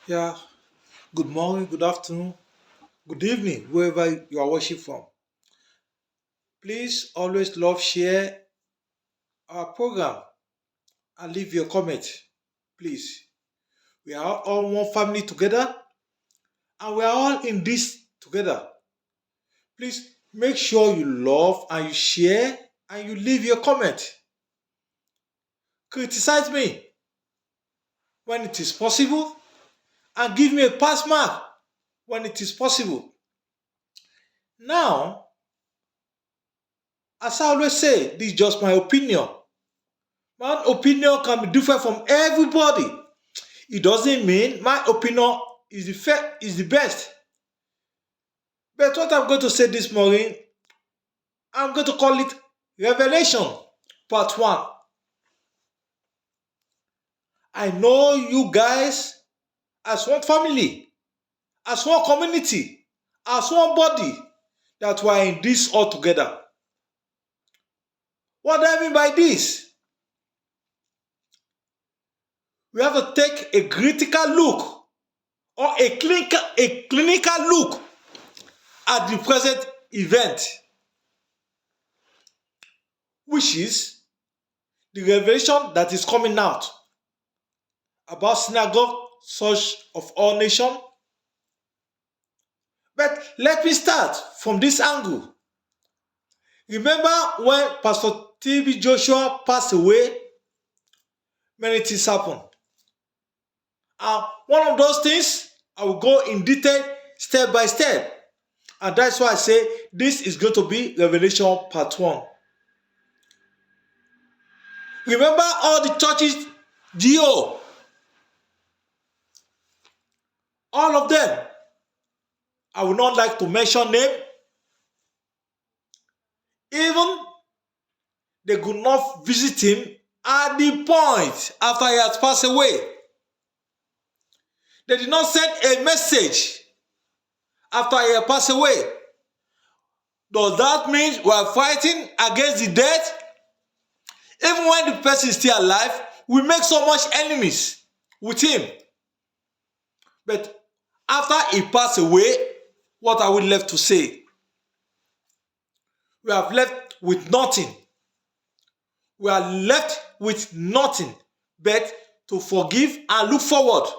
Yeah, good morning, good afternoon, good evening, wherever you are watching from. Please always love, share our program and leave your comment. Please. We are all one family together and we are all in this together. Please make sure you love and you share and you leave your comment. Criticize me when it is possible and give me a pass mark when it is possible. Now, as I always say, this is just my opinion. My opinion can be different from everybody. It doesn't mean my opinion is the best. But what I'm going to say this morning, I'm going to call it Revelation Part 1. I know you guys as one family, as one community, as one body that we are in this all together. What do I mean by this? We have to take a critical look or a clinical look at the present event, which is the revelation that is coming out about synagogue, such of all nations. But let me start from this angle. Remember when Pastor TB Joshua passed away, many things happened. And one of those things, I will go in detail step by step. And that's why I say this is going to be Revelation Part 1. Remember all the churches, GO, all of them. I would not like to mention name. Even they could not visit him at the point after he has passed away. They did not send a message after he had passed away. Does that mean we are fighting against the death? Even when the person is still alive, we make so much enemies with him. But after he passed away, what are we left to say? We have left with nothing. We are left with nothing but to forgive and look forward.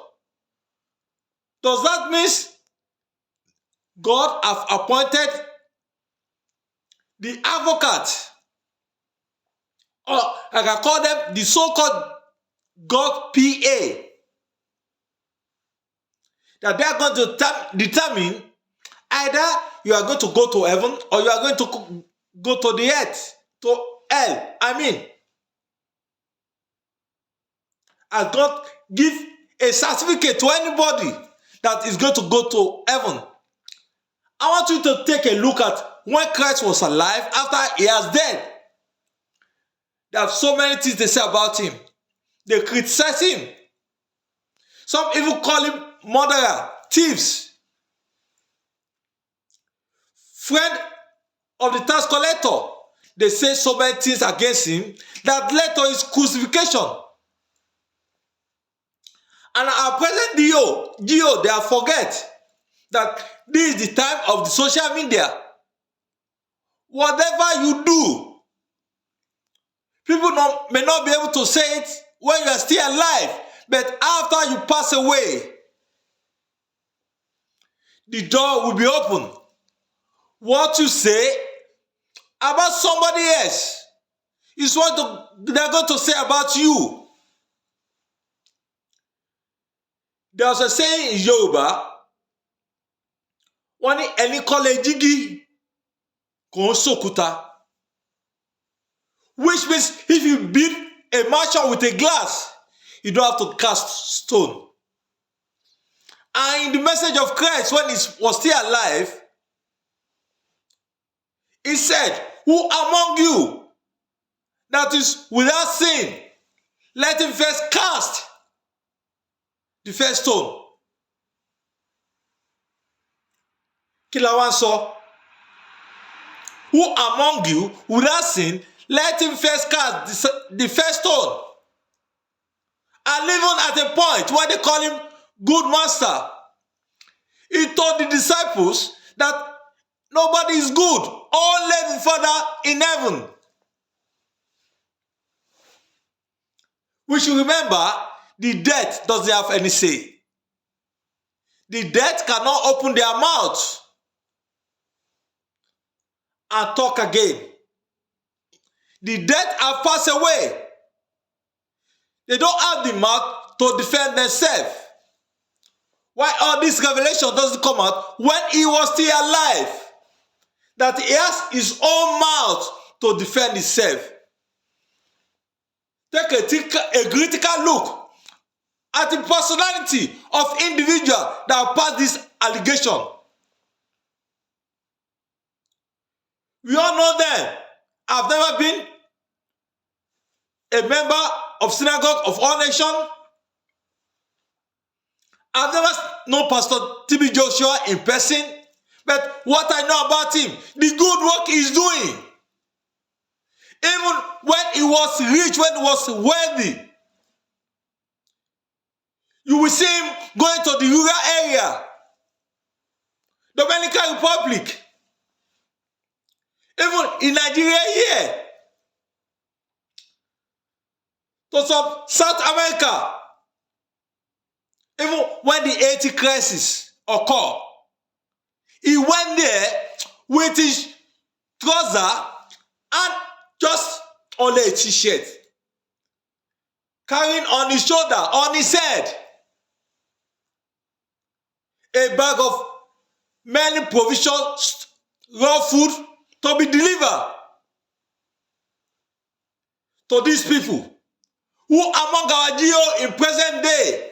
Does that mean God have appointed the advocate, or I can call them the so-called God PA, that they are going to determine either you are going to go to heaven or you are going to go to the earth, to hell. Has God give a certificate to anybody that is going to go to heaven? I want you to take a look at when Christ was alive, after he has died. There are so many things they say about him. They criticize him. Some even call him murderer, thieves, friend of the tax collector. They say so many things against him that led to his crucifixion. And our present GO, they have forget that this is the time of the social media. Whatever you do, people may not be able to say it when you are still alive, but after you pass away, the door will be open. What you say about somebody else is what they're going to say about you. There's a saying in Yoruba, wọ́n ní ẹni kọ́lé jígí kò ń ṣòkúta, which means if you build a mansion with a glass, you don't have to cast stone. And in the message of Christ, when he was still alive, he said, who among you that is without sin, let him first cast the first stone. Kí la wá ń sọ? Who among you without sin, let him first cast the first stone. And even at a point where they call him good master. He told the disciples that nobody is good, only the Father in heaven. We should remember the dead doesn't have any say. The dead cannot open their mouth and talk again. The dead have passed away. They don't have the mouth to defend themselves. Why all this revelation doesn't come out when he was still alive? That he has his own mouth to defend himself. Take a critical look at the personality of individuals that have passed this allegation. We all know them. I've never been a member of Synagogue of All Nations. I've never known Pastor TB Joshua in person, but what I know about him, the good work he's doing, even when he was rich, when he was wealthy, you will see him going to the rural area, Dominican Republic, even in Nigeria here, to some South America. Even when the Haiti crisis occurred, he went there with his trouser and just only a t-shirt, carrying on his shoulder, on his head, a bag of many provisions, raw food to be delivered to these people who among our GO in present day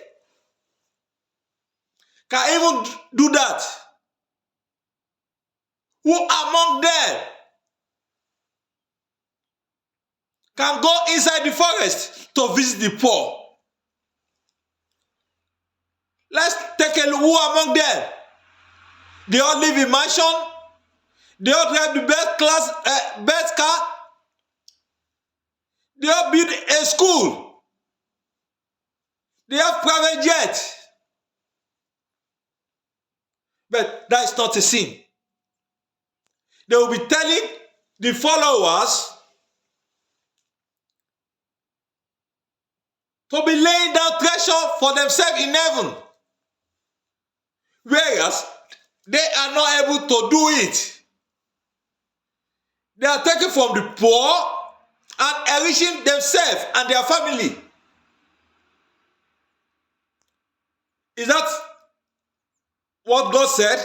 can even do that. Who among them can go inside the forest to visit the poor? Let's take a look. Who among them? They all live in mansion. They all drive the best car. They all build a school. They have private jets. But that is not a sin. They will be telling the followers to be laying down treasure for themselves in heaven, whereas they are not able to do it. They are taking from the poor and enriching themselves and their family. Is that what God said?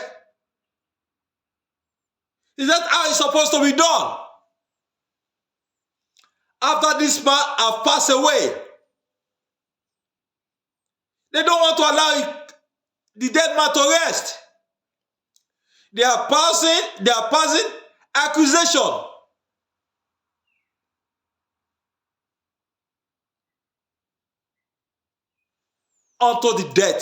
Is that how it's supposed to be done? After this man have passed away, they don't want to allow the dead man to rest. They are passing accusation. Unto the dead.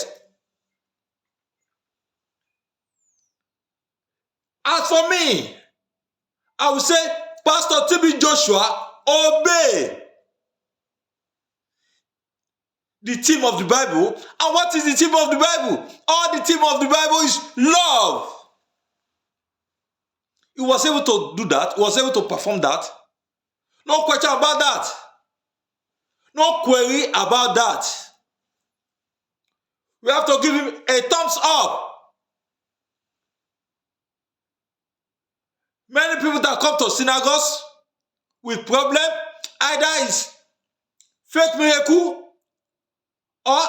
As for me, I would say, Pastor TB Joshua, obey the theme of the Bible. And what is the theme of the Bible? All the theme of the Bible is love. He was able to do that. He was able to perform that. No question about that. No query about that. We have to give him a thumbs up. Many people that come to synagogues with problem, either is fake miracle or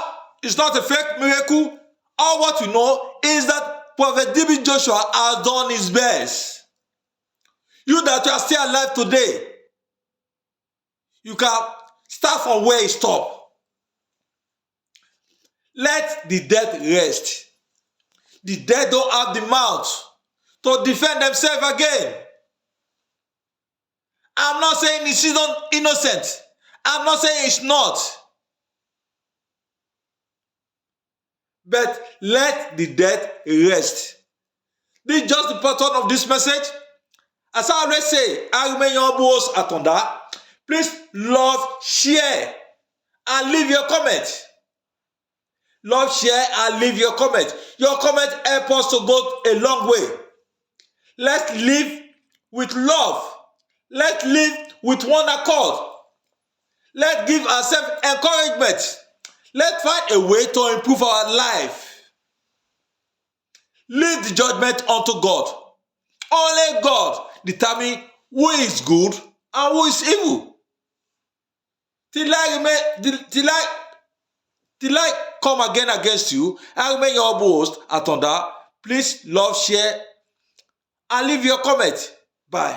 it's not a fake miracle. All what we know is that Prophet TB Joshua has done his best. You that are still alive today, you can start from where he stopped. Let the dead rest. The dead don't have the mouth to defend themselves again. I'm not saying it's innocent. I'm not saying it's not. But let the dead rest. This is just the pattern of this message. As I already say, I remain your boss Atonda. Please love, share, and leave your comment. love, share, and leave your comment. Your comment help us to go a long way. Let's live with love. Let's live with one accord. Let's give ourselves encouragement. Let's find a way to improve our life. Leave the judgment unto God. Only God determines who is good and who is evil. Till I come again against you, I remain your humble host, Atonda. Please love, share, and leave your comment. Bye.